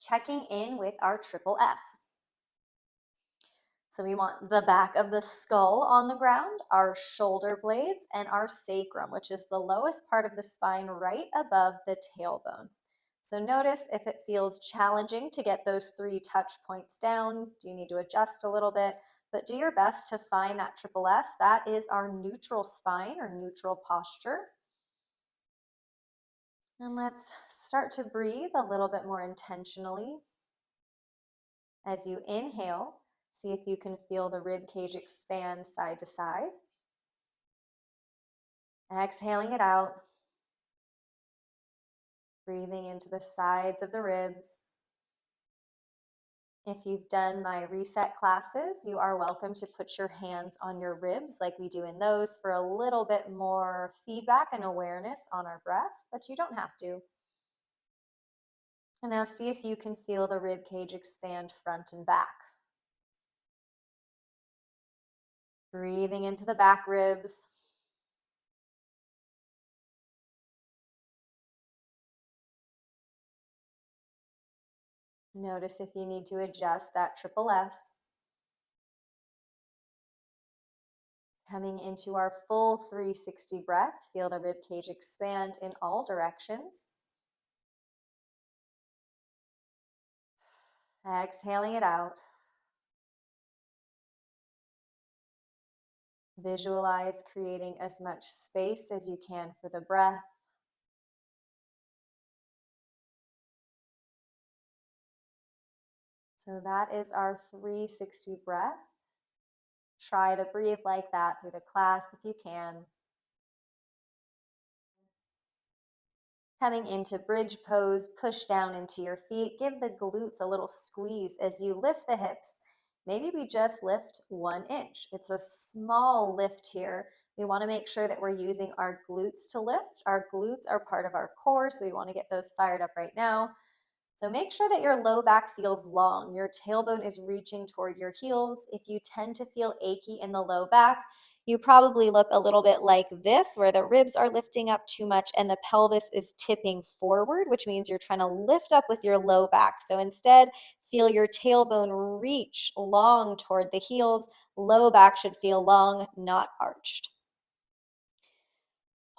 checking in with our triple S. So we want the back of the skull on the ground, our shoulder blades, and our sacrum, which is the lowest part of the spine right above the tailbone. So notice if it feels challenging to get those 3 touch points down. Do you need to adjust a little bit? But do your best to find that triple S. That is our neutral spine or neutral posture. And let's start to breathe a little bit more intentionally. As you inhale, see if you can feel the rib cage expand side to side. Exhaling it out. Breathing into the sides of the ribs. If you've done my reset classes, you are welcome to put your hands on your ribs like we do in those for a little bit more feedback and awareness on our breath, but you don't have to. And now see if you can feel the rib cage expand front and back. Breathing into the back ribs. Notice if you need to adjust that triple S. Coming into our full 360 breath, feel the rib cage expand in all directions. Exhaling it out. Visualize creating as much space as you can for the breath. So that is our 360 breath. Try to breathe like that through the class if you can. Coming into bridge pose, push down into your feet. Give the glutes a little squeeze as you lift the hips. Maybe we just lift 1 inch. It's a small lift here. We want to make sure that we're using our glutes to lift. Our glutes are part of our core, so we want to get those fired up right now. So make sure that your low back feels long. Your tailbone is reaching toward your heels. If you tend to feel achy in the low back, you probably look a little bit like this, where the ribs are lifting up too much and the pelvis is tipping forward, which means you're trying to lift up with your low back. So instead, feel your tailbone reach long toward the heels. Low back should feel long, not arched.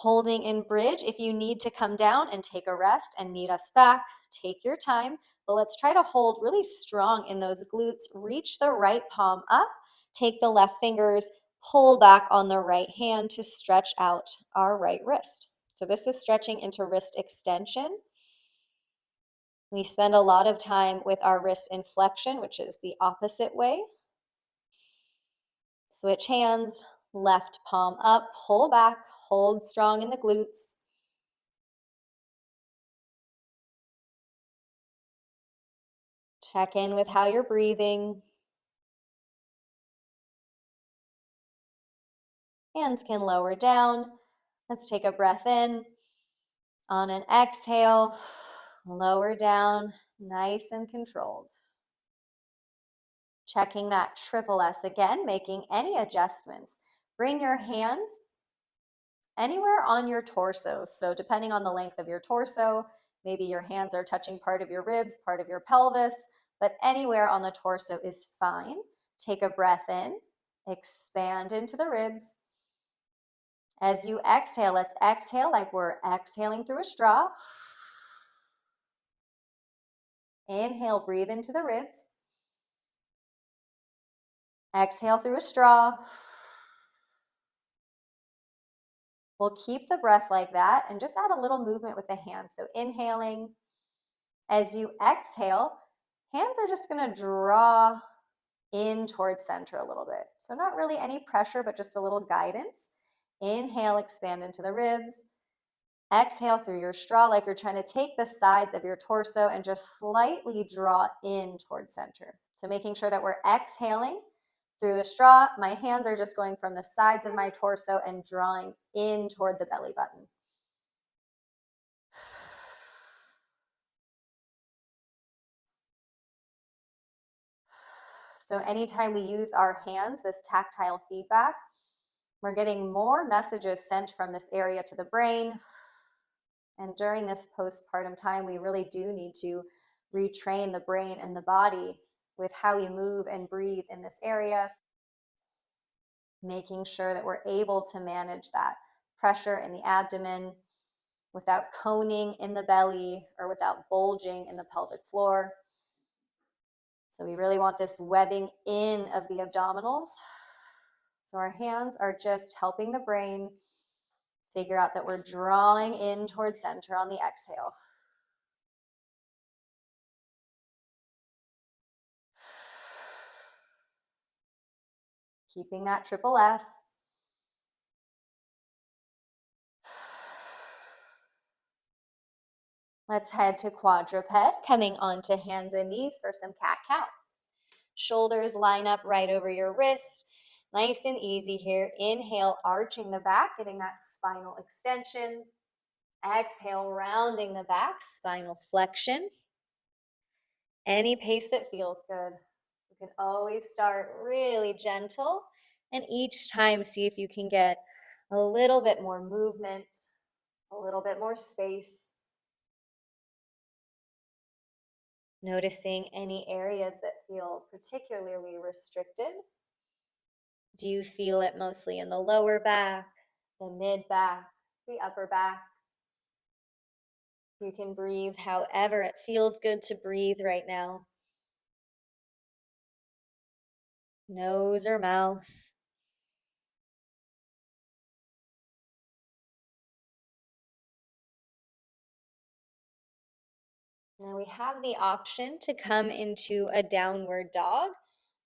Holding in bridge, if you need to come down and take a rest and meet us back, take your time. But let's try to hold really strong in those glutes. Reach the right palm up, take the left fingers, pull back on the right hand to stretch out our right wrist. So this is stretching into wrist extension. We spend a lot of time with our wrist in flexion, which is the opposite way. Switch hands, left palm up, pull back, hold strong in the glutes. Check in with how you're breathing. Hands can lower down. Let's take a breath in. On an exhale, lower down, nice and controlled. Checking that triple S again, making any adjustments. Bring your hands anywhere on your torso. So depending on the length of your torso, maybe your hands are touching part of your ribs, part of your pelvis, but anywhere on the torso is fine. Take a breath in, expand into the ribs. As you exhale, let's exhale like we're exhaling through a straw. Inhale, breathe into the ribs. Exhale through a straw. We'll keep the breath like that and just add a little movement with the hands. So inhaling. As you exhale, hands are just going to draw in towards center a little bit. So not really any pressure, but just a little guidance. Inhale, expand into the ribs. Exhale through your straw like you're trying to take the sides of your torso and just slightly draw in towards center. So making sure that we're exhaling through the straw. My hands are just going from the sides of my torso and drawing in toward the belly button. So anytime we use our hands, this tactile feedback, we're getting more messages sent from this area to the brain. And during this postpartum time, we really do need to retrain the brain and the body with how we move and breathe in this area, making sure that we're able to manage that pressure in the abdomen without coning in the belly or without bulging in the pelvic floor. So we really want this webbing in of the abdominals. So our hands are just helping the brain figure out that we're drawing in towards center on the exhale. Keeping that triple S. Let's head to quadruped, coming onto hands and knees for some cat-cow. Shoulders line up right over your wrist. Nice and easy here. Inhale, arching the back, getting that spinal extension. Exhale, rounding the back, spinal flexion. Any pace that feels good. You can always start really gentle, and each time see if you can get a little bit more movement, a little bit more space. Noticing any areas that feel particularly restricted. Do you feel it mostly in the lower back, the mid back, the upper back? You can breathe however it feels good to breathe right now. Nose or mouth. Now we have the option to come into a downward dog.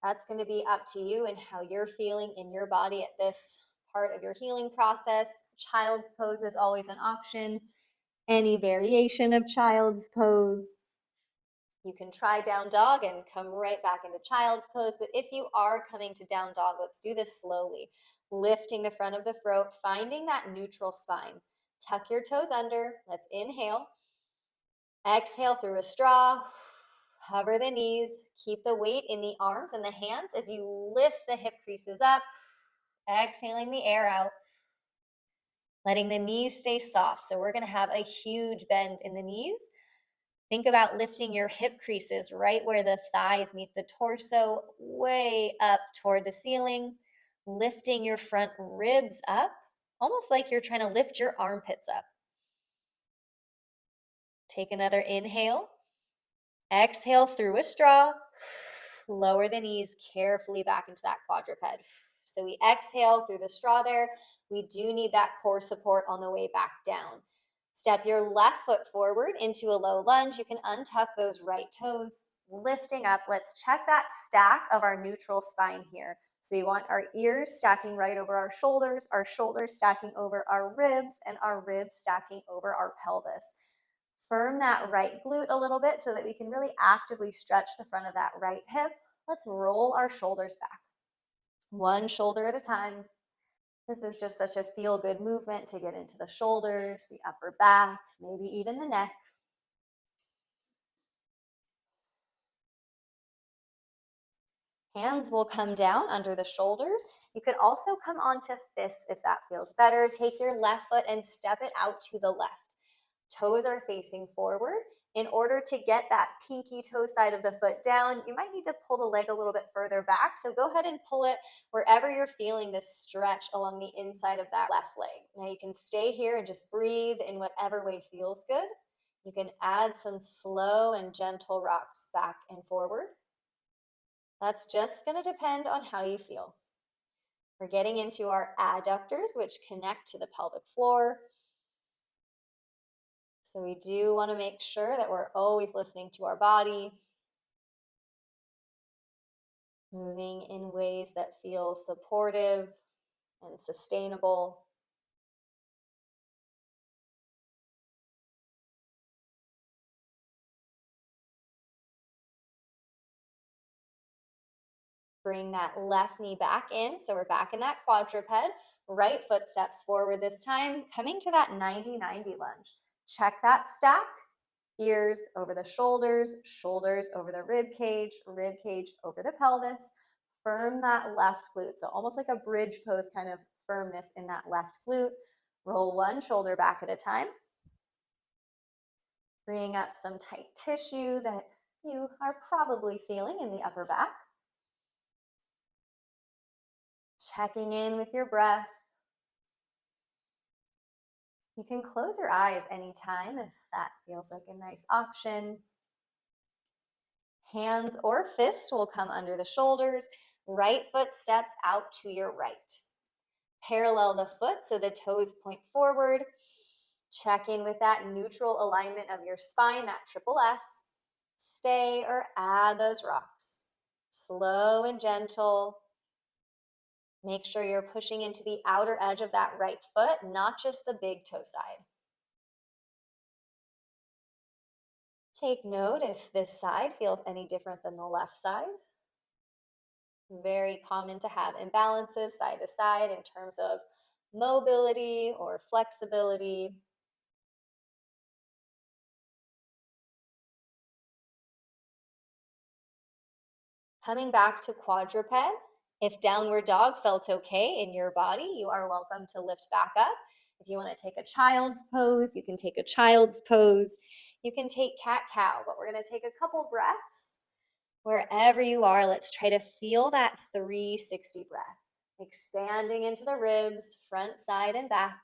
That's going to be up to you and how you're feeling in your body at this part of your healing process. Child's pose is always an option. Any variation of child's pose. You can try down dog and come right back into child's pose, but if you are coming to down dog, let's do this slowly. Lifting the front of the throat, finding that neutral spine. Tuck your toes under. Let's inhale. Exhale through a straw. Hover the knees. Keep the weight in the arms and the hands as you lift the hip creases up. Exhaling the air out. Letting the knees stay soft. So we're going to have a huge bend in the knees. Think about lifting your hip creases right where the thighs meet the torso, way up toward the ceiling. Lifting your front ribs up, almost like you're trying to lift your armpits up. Take another inhale. Exhale through a straw. Lower the knees carefully back into that quadruped. So we exhale through the straw there. We do need that core support on the way back down. Step your left foot forward into a low lunge. You can untuck those right toes, lifting up. Let's check that stack of our neutral spine here. So you want our ears stacking right over our shoulders stacking over our ribs, and our ribs stacking over our pelvis. Firm that right glute a little bit so that we can really actively stretch the front of that right hip. Let's roll our shoulders back. One shoulder at a time. This is just such a feel-good movement to get into the shoulders, the upper back, maybe even the neck. Hands will come down under the shoulders. You could also come onto fists if that feels better. Take your left foot and step it out to the left. Toes are facing forward. In order to get that pinky toe side of the foot down, you might need to pull the leg a little bit further back. So go ahead and pull it wherever you're feeling this stretch along the inside of that left leg. Now you can stay here and just breathe in whatever way feels good. You can add some slow and gentle rocks back and forward. That's just going to depend on how you feel. We're getting into our adductors, which connect to the pelvic floor. So we do want to make sure that we're always listening to our body, moving in ways that feel supportive and sustainable. Bring that left knee back in. So we're back in that quadruped. Right foot steps forward this time, coming to that 90-90 lunge. Check that stack. Ears over the shoulders, shoulders over the rib cage over the pelvis. Firm that left glute. So almost like a bridge pose kind of firmness in that left glute. Roll one shoulder back at a time. Bringing up some tight tissue that you are probably feeling in the upper back. Checking in with your breath. You can close your eyes anytime if that feels like a nice option. Hands or fists will come under the shoulders. Right foot steps out to your right. Parallel the foot so the toes point forward. Check in with that neutral alignment of your spine, that triple S. Stay or add those rocks. Slow and gentle. Make sure you're pushing into the outer edge of that right foot, not just the big toe side. Take note if this side feels any different than the left side. Very common to have imbalances side to side in terms of mobility or flexibility. Coming back to quadruped, if downward dog felt okay in your body, you are welcome to lift back up. If you want to take a child's pose, you can take a child's pose. You can take cat-cow, but we're going to take a couple breaths. Wherever you are, let's try to feel that 360 breath, expanding into the ribs, front, side, and back.